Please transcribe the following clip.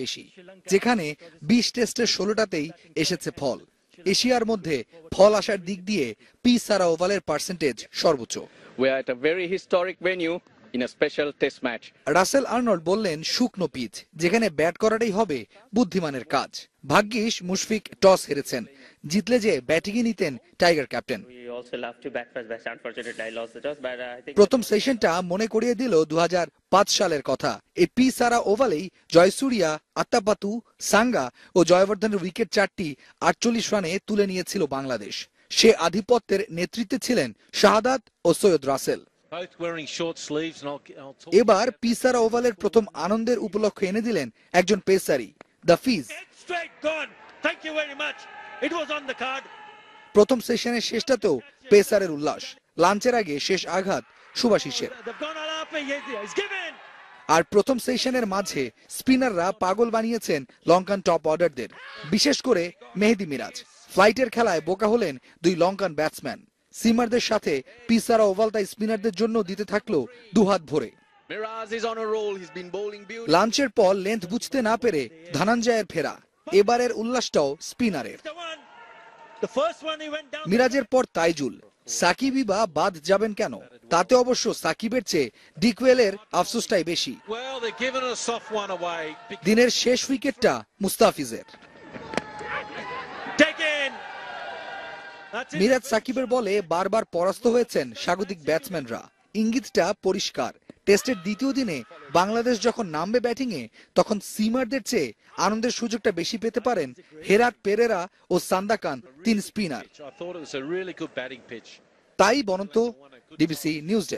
বেশি, যেখানে 20 টেস্টের 16টাতেই এসেছে ফল। এশিয়ার মধ্যে ফল আসার দিক দিয়ে পি সারা ওভালের পার্সেন্টেজ সর্বোচ্চ। We are at a very historic venue in a special test match. Russell Arnold বললেন শুকনো পিচ, যেখানে ব্যাট করাটাই হবে বুদ্ধিমানের কাজ। ভাগ্যিস মুশফিক টস হেরেছেন, জিতলে যে ব্যাটিংয়ে নিতেন টাইগার ক্যাপ্টেন। প্রথম সেশনটা মনে করিয়ে দিল 2005 সালের কথা। এই পি সারা ওভালেই জয়সূরিয়া, আত্তাপাতু, সাঙ্গা ও জয়বর্ধনের উইকেট 4টি 48 রানে তুলে নিয়েছিল বাংলাদেশ। সে আধিপত্যের নেতৃত্বে ছিলেন শাহাদাত ও সৈয়দ রাসেল। এবার পি সারা ওভালের প্রথম আনন্দের উপলক্ষ এনে দিলেন একজন পেসারি, দ্য ফিজ। প্রথম সেশনের শেষটাতেও পেসারের উল্লাস, লাঞ্চের আগে শেষ আঘাত সুভাশিসের। আর প্রথম সেশনের মাঝে স্পিনাররা পাগল বানিয়েছেন লঙ্কান টপ অর্ডারদের, বিশেষ করে মেহেদী মিরাজ। ফ্লাইটের খেলায় বোকা হলেন দুই লঙ্কান ব্যাটসম্যান। সিমারদের সাথে পি সারা ওভাল তাই স্পিনারদের জন্য দিতে থাকলো দুহাত ভরে। লাঞ্চের পর লেন্থ বুঝতে না পেরে ধনঞ্জয়ের ফেরা, এবারের উল্লাসটাও স্পিনারের। মিরাজের পর তাইজুল, সাকিবই বা বাদ যাবেন কেন? তাতে অবশ্য সাকিবের চেয়ে ডিকওয়েলের আফসোসটাই বেশি। দিনের শেষ উইকেটটা মুস্তাফিজের। মিরাজ সাকিবের বলে বারবার পরাস্ত হয়েছেন স্বাগতিক ব্যাটসম্যানরা। ইঙ্গিতটা পরিষ্কার, টেস্টের দ্বিতীয় দিনে বাংলাদেশ যখন নামবে ব্যাটিংয়ে, তখন সিমারদের চেয়ে আনন্দের সুযোগটা বেশি পেতে পারেন হেরাত পেরেরা ও সান্দাকান, 3 স্পিনার। তাই বরন্ত ডিবিসি নিউজ ডেস্ক।